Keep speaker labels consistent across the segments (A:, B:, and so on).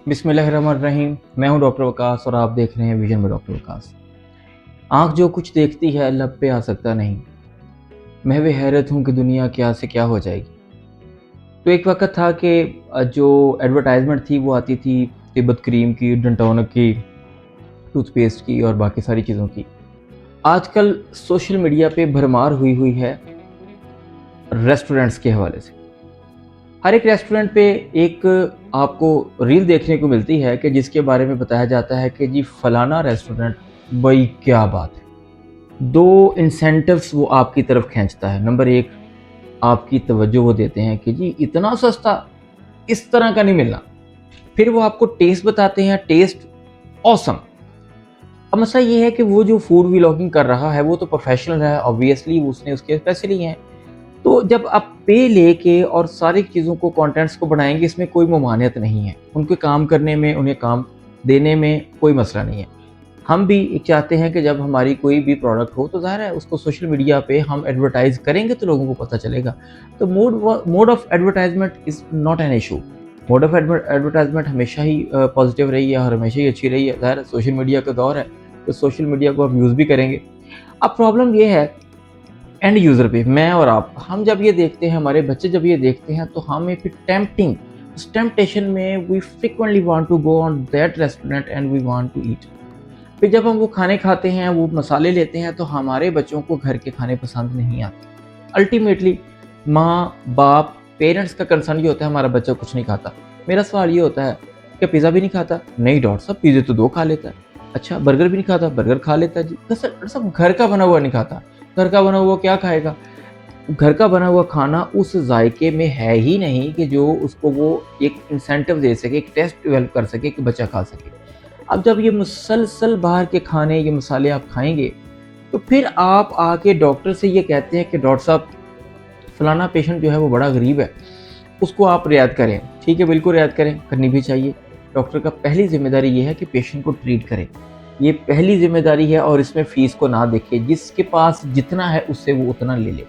A: बिस्मिल्लाहिर्रहमानिर्रहीम। मैं हूं डॉक्टर वकास और आप देख रहे हैं विजन में डॉक्टर वकास। आंख जो कुछ देखती है लब पे आ सकता नहीं। मैं भी हैरत हूं कि दुनिया क्या से क्या हो जाएगी। तो एक वक्त था कि जो एडवर्टाइजमेंट थी वो आती थी तिब्बत क्रीम की, डंटोनिक की, टूथपेस्ट की और बाकी सारी चीज़ों की। आजकल सोशल मीडिया पे भरमार हुई हुई है रेस्टोरेंट्स के हवाले से। हर एक रेस्टोरेंट पे एक आपको रील देखने को मिलती है कि जिसके बारे में बताया जाता है कि जी फलाना रेस्टोरेंट, भाई क्या बात है। दो इंसेंटिव्स वो आपकी तरफ खींचता है। नंबर एक, आपकी तवज्जो वो देते हैं कि जी इतना सस्ता इस तरह का नहीं मिलना। फिर वो आपको टेस्ट बताते हैं, टेस्ट ऑसम। अब मसला ये है कि वो जो फूड व्लॉगिंग कर रहा है वो तो प्रोफेशनल है, ऑब्वियसली उसने उसके पैसे लिए हैं। तो जब आप पे लेके और सारी चीज़ों को, कंटेंट्स को बढ़ाएंगे, इसमें कोई ममानियत नहीं है। उनके काम करने में, उन्हें काम देने में कोई मसला नहीं है। हम भी चाहते हैं कि जब हमारी कोई भी प्रोडक्ट हो तो ज़ाहिर है उसको सोशल मीडिया पे हम एडवर्टाइज़ करेंगे तो लोगों को पता चलेगा। तो mode of advertisement is not an issue. Mode of advertisement हमेशा ही पॉजिटिव रही है और हमेशा ही अच्छी रही है। ज़ाहिर है सोशल मीडिया का दौर है, तो सोशल मीडिया को आप यूज़ भी करेंगे। अब प्रॉब्लम ये है एंड यूज़र पे, मैं और आप, हम जब ये देखते हैं, हमारे बच्चे जब ये देखते हैं तो हमें फिर टेम्पटिंग, उस टेम्पटेशन में we frequently want to go on that restaurant and we want to eat. फिर जब हम वो खाने खाते हैं, वो मसाले लेते हैं, तो हमारे बच्चों को घर के खाने पसंद नहीं आते। अल्टीमेटली माँ बाप, पेरेंट्स का कंसर्न ये होता है हमारा बच्चा कुछ नहीं खाता। मेरा सवाल ये होता है क्या पिज़्ज़ा भी नहीं खाता? नहीं डॉक्टर साहब, पिज़्ज़े तो 2 खा लेता है। अच्छा, बर्गर भी नहीं खाता? बर्गर खा लेता है जी। तो सर डॉक्टर साहब घर का बना हुआ नहीं खाता। घर का बना हुआ क्या खाएगा? घर का बना हुआ खाना उस जायके में है ही नहीं कि जो उसको वो एक इंसेंटिव दे सके, एक टेस्ट डेवलप कर सके कि बच्चा खा सके। अब जब ये मुसलसल बाहर के खाने, ये मसाले आप खाएँगे, तो फिर आप आके डॉक्टर से ये कहते हैं कि डॉक्टर साहब फलाना पेशेंट जो है वो बड़ा गरीब है, उसको आप रियायत करें। ठीक है, बिल्कुल रियायत करें, करनी भी चाहिए। डॉक्टर का पहली ज़िम्मेदारी ये है कि पेशेंट को ट्रीट करें। ये पहली ज़िम्मेदारी है और इसमें फ़ीस को ना देखे। जिसके पास जितना है उससे वो उतना ले ले।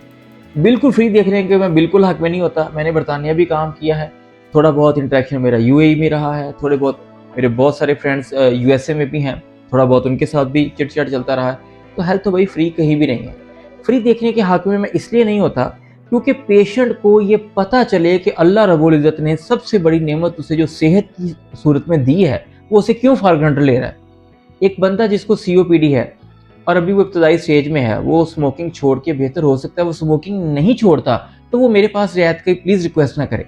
A: बिल्कुल फ्री देखने के मैं बिल्कुल हक में नहीं होता। मैंने बरतानिया भी काम किया है, थोड़ा बहुत इंटरेक्शन मेरा यूएई में रहा है, थोड़े बहुत मेरे बहुत सारे फ्रेंड्स यूएसए में भी हैं, थोड़ा बहुत उनके साथ भी चिट-चैट चलता रहा है। तो हेल्थ तो भाई फ्री कहीं भी नहीं है। फ्री देखने के हक में मैं इसलिए नहीं होता क्योंकि पेशेंट को ये पता चले कि अल्लाह रब्बुल इज़्ज़त ने सबसे बड़ी नेमत उसे जो सेहत की सूरत में दी है, वो उसे क्यों फॉर ग्रांटेड ले रहा है। एक बंदा जिसको सीओपीडी है और अभी वो इब्तदाई स्टेज में है, वो स्मोकिंग छोड़ के, बेहतर हो सकता है वो स्मोकिंग नहीं छोड़ता, तो वो मेरे पास रियायत की प्लीज़ रिक्वेस्ट ना करे।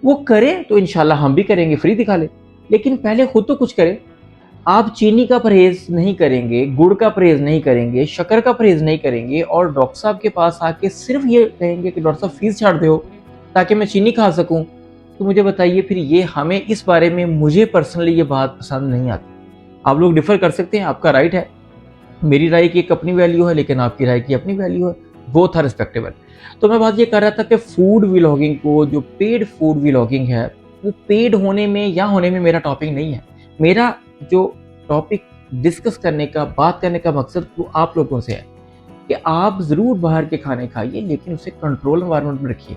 A: वो करे तो इंशाल्लाह हम भी करेंगे, फ्री दिखा ले। लेकिन पहले खुद तो कुछ करे। आप चीनी का परहेज़ नहीं करेंगे, गुड़ का परहेज़ नहीं करेंगे, शक्कर का परहेज़ नहीं करेंगे और डॉक्टर साहब के पास आके सिर्फ़ ये कहेंगे कि डॉक्टर साहब फ़ीस छाड़ दो ताकि मैं चीनी खा सकूँ। तो मुझे बताइए फिर ये हमें इस बारे में, मुझे पर्सनली ये बात पसंद नहीं आती। आप लोग डिफ़र कर सकते हैं, आपका राइट है। मेरी राय की एक अपनी वैल्यू है, लेकिन आपकी राय की अपनी वैल्यू है। Both are respectable. तो मैं बात ये कर रहा था कि फूड व्लॉगिंग को, जो पेड फूड व्लॉगिंग है, वो पेड होने में या होने में मेरा टॉपिक नहीं है। मेरा जो टॉपिक डिस्कस करने का, बात करने का मकसद वो आप लोगों से है कि आप ज़रूर बाहर के खाने खाइए, लेकिन उसे कंट्रोल एनवायरनमेंट में रखिए।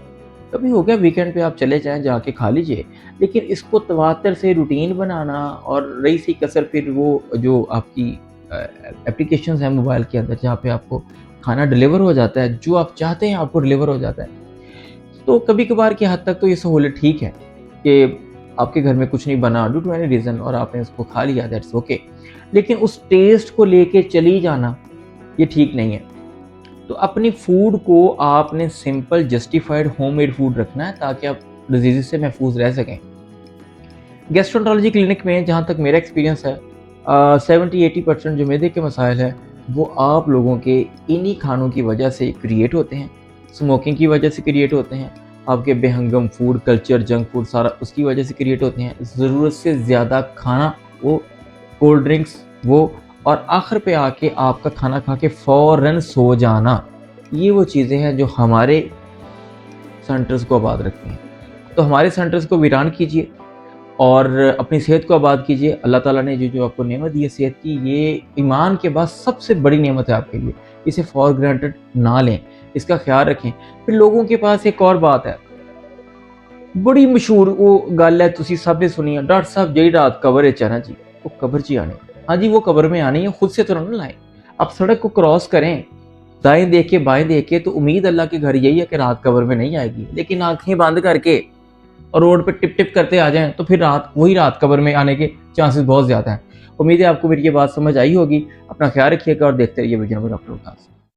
A: कभी हो गया वीकेंड पे आप चले जाएँ, जाके खा लीजिए, लेकिन इसको तवातर से रूटीन बनाना और रही सी कसर फिर वो जो आपकी एप्लीकेशंस हैं मोबाइल के अंदर जहाँ पे आपको खाना डिलीवर हो जाता है, जो आप चाहते हैं आपको डिलीवर हो जाता है। तो कभी-कभार की हद तक तो ये सहूलियत ठीक है कि आपके घर में कुछ नहीं बना ड्यू टू एनी रीज़न और आपने उसको खा लिया, दैट्स ओके। लेकिन उस टेस्ट को लेके चली जाना, ये ठीक नहीं है। तो अपनी फूड को आपने सिंपल जस्टिफाइड होममेड फूड रखना है ताकि आप डिजीज़ से महफूज रह सकें। गैस्ट्रोएंटरोलॉजी क्लिनिक में जहाँ तक मेरा एक्सपीरियंस है, 70-80% जो मैदे के मसाइल हैं वो आप लोगों के इन्हीं खानों की वजह से क्रिएट होते हैं। स्मोकिंग की वजह से क्रिएट होते हैं, आपके बेहंगम फूड कल्चर, जंक फूड सारा उसकी वजह से क्रिएट होते हैं। ज़रूरत से ज़्यादा खाना, वो कोल्ड ड्रिंक्स, वो और आखिर पे आके आपका खाना खा के फ़ौरन सो जाना, ये वो चीज़ें हैं जो हमारे सेंटर्स को आबाद रखती हैं। तो हमारे सेंटर्स को वीरान कीजिए और अपनी सेहत को आबाद कीजिए। अल्लाह ताला ने जो आपको नेमत दी है सेहत की, ये ईमान के बाद सबसे बड़ी नेमत है आपके लिए। इसे फॉर ग्रांटेड ना लें, इसका ख़्याल रखें। फिर लोगों के पास एक और बात है, बड़ी मशहूर वो गल है, तुसी सब ने सुनी है, डॉक्टर साहब जी रात कवर च है ना जी, वो कबर च ही आने। हाँ जी, वो कबर में आनी है, खुद से तो ना लाए। आप सड़क को क्रॉस करें, दाएं देख के बाएं देख के, तो उम्मीद अल्लाह के घर यही है कि रात कबर में नहीं आएगी। लेकिन आंखें बंद करके और रोड पे टिप टिप करते आ जाएं, तो फिर रात कबर में आने के चांसेस बहुत ज्यादा हैं। उम्मीद है आपको मेरी ये बात समझ आई होगी। अपना ख्याल रखिएगा और देखते रहिए विजन विद डॉक्टर विकास।